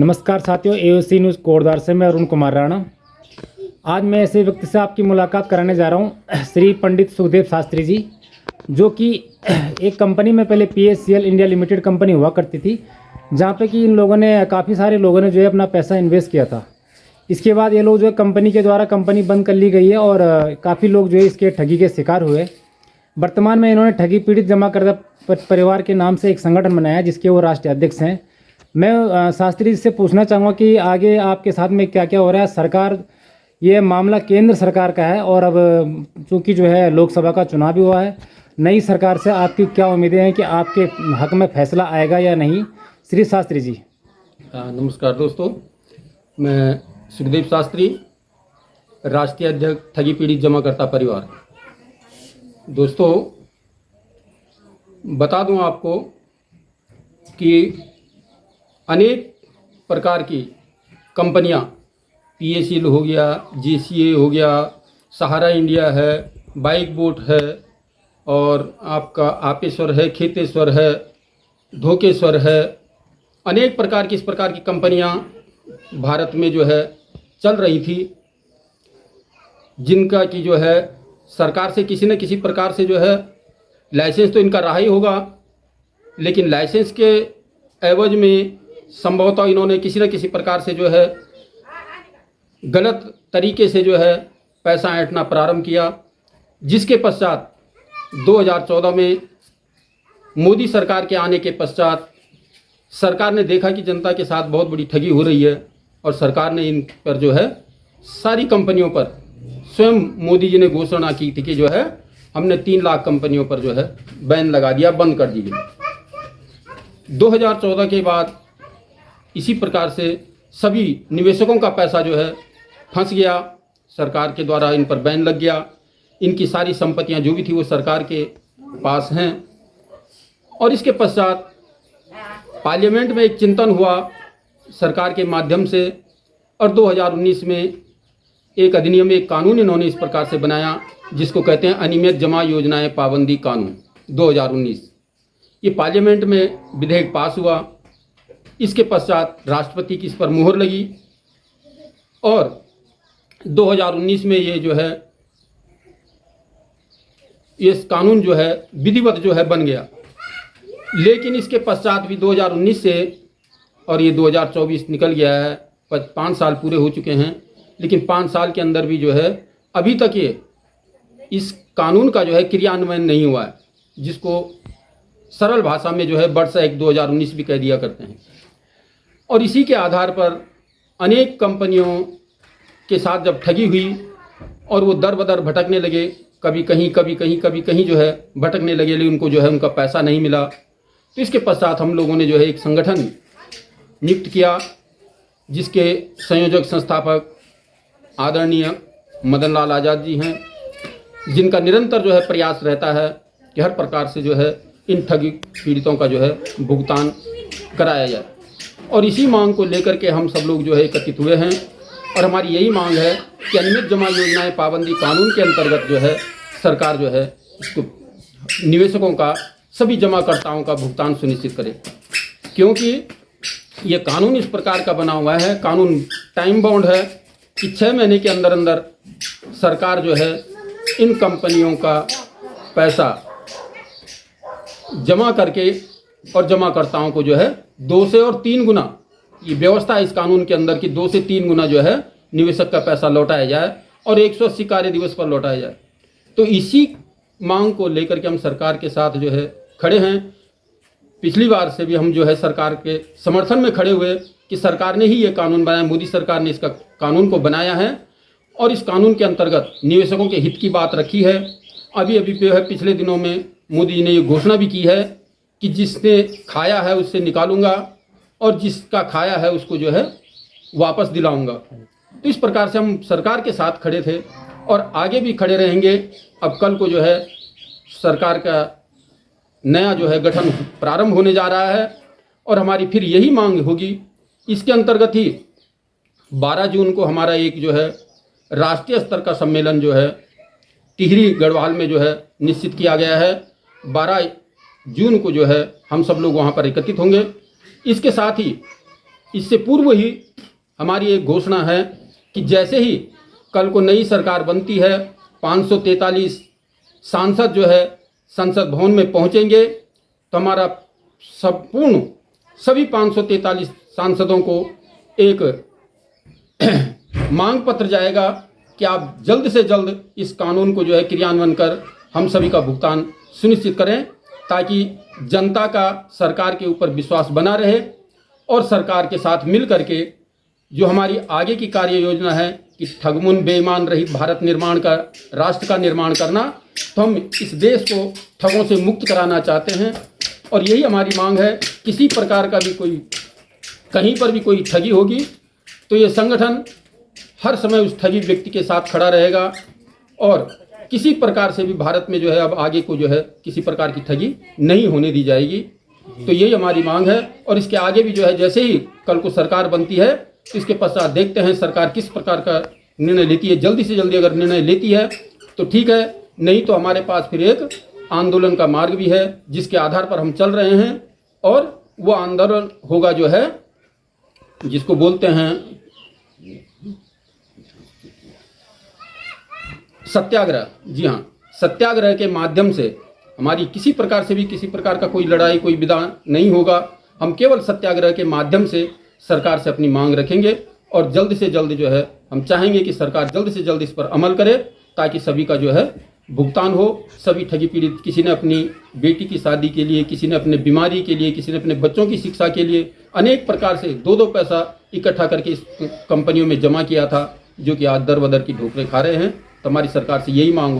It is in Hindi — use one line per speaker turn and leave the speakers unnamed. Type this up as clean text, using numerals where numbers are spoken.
नमस्कार साथियों, एओसी न्यूज़ कोटद्वार से मैं अरुण कुमार राणा। आज मैं ऐसे व्यक्ति से आपकी मुलाकात कराने जा रहा हूं, श्री पंडित सुखदेव शास्त्री जी, जो कि एक कंपनी में पहले PSCL इंडिया लिमिटेड कंपनी हुआ करती थी, जहां पे कि इन लोगों ने काफ़ी सारे लोगों ने जो है अपना पैसा इन्वेस्ट किया था। इसके बाद ये लोग जो है कंपनी के द्वारा कंपनी बंद कर ली गई है और काफ़ी लोग जो है इसके ठगी के शिकार हुए। वर्तमान में इन्होंने ठगी पीड़ित जमाकर्ता परिवार के नाम से एक संगठन बनाया, जिसके वो राष्ट्रीय अध्यक्ष हैं। मैं शास्त्री जी से पूछना चाहूँगा कि आगे आपके साथ में क्या क्या हो रहा है। सरकार, ये मामला केंद्र सरकार का है और अब चूँकि जो है लोकसभा का चुनाव भी हुआ है, नई सरकार से आपकी क्या उम्मीदें हैं कि आपके हक में फैसला आएगा या नहीं, श्री शास्त्री जी?
नमस्कार दोस्तों, मैं सुखदेव शास्त्री, राष्ट्रीय अध्यक्ष ठगी पीड़ित जमाकर्ता परिवार। दोस्तों, बता दूं आपको कि अनेक प्रकार की कंपनियां, PSCL हो गया, JCA हो गया, सहारा इंडिया है, बाइक बोट है, और आपका आपेश्वर है, खेतेश्वर है, धोकेश्वर है, अनेक प्रकार की इस प्रकार की कंपनियां भारत में जो है चल रही थी, जिनका कि जो है सरकार से किसी न किसी प्रकार से जो है लाइसेंस तो इनका रहा ही होगा, लेकिन लाइसेंस के एवज में संभवतः इन्होंने किसी न किसी प्रकार से जो है गलत तरीके से जो है पैसा ऐंठना प्रारंभ किया, जिसके पश्चात 2014 में मोदी सरकार के आने के पश्चात सरकार ने देखा कि जनता के साथ बहुत बड़ी ठगी हो रही है, और सरकार ने इन पर जो है सारी कंपनियों पर, स्वयं मोदी जी ने घोषणा की थी कि जो है हमने 3 लाख कंपनियों पर जो है बैन लगा दिया, बंद कर दी गई। 2014 के बाद इसी प्रकार से सभी निवेशकों का पैसा जो है फंस गया, सरकार के द्वारा इन पर बैन लग गया। इनकी सारी संपत्तियां जो भी थी वो सरकार के पास हैं, और इसके पश्चात पार्लियामेंट में एक चिंतन हुआ सरकार के माध्यम से, और 2019 में एक अधिनियम, एक कानून इन्होंने इस प्रकार से बनाया, जिसको कहते हैं अनियमित जमा योजनाएं पाबंदी कानून 2019। ये पार्लियामेंट में विधेयक पास हुआ। इसके पश्चात राष्ट्रपति की इस पर मुहर लगी, और 2019 में ये जो है ये कानून जो है विधिवत जो है बन गया। लेकिन इसके पश्चात भी 2019 से और ये 2024 निकल गया है, 5 साल पूरे हो चुके हैं, लेकिन 5 साल के अंदर भी जो है अभी तक ये इस कानून का जो है क्रियान्वयन नहीं हुआ है, जिसको सरल भाषा में जो है वर्षा एक्ट 2019 भी कह दिया करते हैं। और इसी के आधार पर अनेक कंपनियों के साथ जब ठगी हुई और वो दर बदर भटकने लगे, कभी कहीं कभी कहीं कभी कहीं जो है भटकने लगे, लेकिन उनको जो है उनका पैसा नहीं मिला। तो इसके पश्चात हम लोगों ने जो है एक संगठन नियुक्त किया, जिसके संयोजक संस्थापक आदरणीय मदन लाल आज़ाद जी हैं, जिनका निरंतर जो है प्रयास रहता है कि हर प्रकार से जो है इन ठगी पीड़ितों का जो है भुगतान कराया जाए। और इसी मांग को लेकर के हम सब लोग जो है एकत्रित हुए हैं, और हमारी यही मांग है कि अनियमित जमा योजनाएं पाबंदी कानून के अंतर्गत जो है सरकार जो है इसको निवेशकों का, सभी जमाकर्ताओं का भुगतान सुनिश्चित करे, क्योंकि ये कानून इस प्रकार का बना हुआ है, कानून टाइम बाउंड है कि 6 महीने के अंदर अंदर सरकार जो है इन कंपनियों का पैसा जमा करके और जमाकर्ताओं को जो है 2 से और 3 गुना, ये व्यवस्था है इस कानून के अंदर कि 2 से 3 गुना जो है निवेशक का पैसा लौटाया जाए और 180 कार्य दिवस पर लौटाया जाए। तो इसी मांग को लेकर के हम सरकार के साथ जो है खड़े हैं। पिछली बार से भी हम जो है सरकार के समर्थन में खड़े हुए कि सरकार ने ही ये कानून बनाया, मोदी सरकार ने इसका कानून को बनाया है, और इस कानून के अंतर्गत निवेशकों के हित की बात रखी है। अभी जो है पिछले दिनों में मोदी जी ने ये घोषणा भी की है कि जिसने खाया है उससे निकालूंगा, और जिसका खाया है उसको जो है वापस दिलाऊंगा। तो इस प्रकार से हम सरकार के साथ खड़े थे और आगे भी खड़े रहेंगे। अब कल को जो है सरकार का नया जो है गठन प्रारंभ होने जा रहा है, और हमारी फिर यही मांग होगी। इसके अंतर्गत ही 12 जून को हमारा एक जो है राष्ट्रीय स्तर का सम्मेलन जो है टिहरी गढ़वाल में जो है निश्चित किया गया है। 12 जून को जो है हम सब लोग वहाँ पर एकत्रित होंगे। इसके साथ ही इससे पूर्व ही हमारी एक घोषणा है कि जैसे ही कल को नई सरकार बनती है 543 सांसद जो है संसद भवन में पहुंचेंगे तो हमारा संपूर्ण सभी 543 सांसदों को एक मांग पत्र जाएगा कि आप जल्द से जल्द इस कानून को जो है क्रियान्वयन कर हम सभी का भुगतान सुनिश्चित करें, ताकि जनता का सरकार के ऊपर विश्वास बना रहे और सरकार के साथ मिल करके जो हमारी आगे की कार्य योजना है कि ठगमुन बेईमान रहित भारत निर्माण का, राष्ट्र का निर्माण करना, तो हम इस देश को ठगों से मुक्त कराना चाहते हैं। और यही हमारी मांग है। किसी प्रकार का भी कोई कहीं पर भी कोई ठगी होगी तो ये संगठन हर समय उस ठगी व्यक्ति के साथ खड़ा रहेगा और किसी प्रकार से भी भारत में जो है अब आगे को जो है किसी प्रकार की ठगी नहीं होने दी जाएगी। तो यही हमारी मांग है। और इसके आगे भी जो है जैसे ही कल को सरकार बनती है तो इसके पश्चात देखते हैं सरकार किस प्रकार का निर्णय लेती है। जल्दी से जल्दी अगर निर्णय लेती है तो ठीक है, नहीं तो हमारे पास फिर एक आंदोलन का मार्ग भी है जिसके आधार पर हम चल रहे हैं। और वो आंदोलन होगा जो है जिसको बोलते हैं सत्याग्रह। जी हाँ, सत्याग्रह के माध्यम से हमारी किसी प्रकार से भी किसी प्रकार का कोई लड़ाई कोई विधान नहीं होगा। हम केवल सत्याग्रह के माध्यम से सरकार से अपनी मांग रखेंगे और जल्द से जल्द जो है हम चाहेंगे कि सरकार जल्द से जल्द इस पर अमल करे ताकि सभी का जो है भुगतान हो। सभी ठगी पीड़ित, किसी ने अपनी बेटी की शादी के लिए, किसी ने अपने बीमारी के लिए, किसी ने अपने बच्चों की शिक्षा के लिए अनेक प्रकार से दो पैसा इकट्ठा करके इस कंपनियों में जमा किया था, जो कि आज दर बदर की ठोकरें खा रहे हैं। तो हमारी सरकार से यही मांग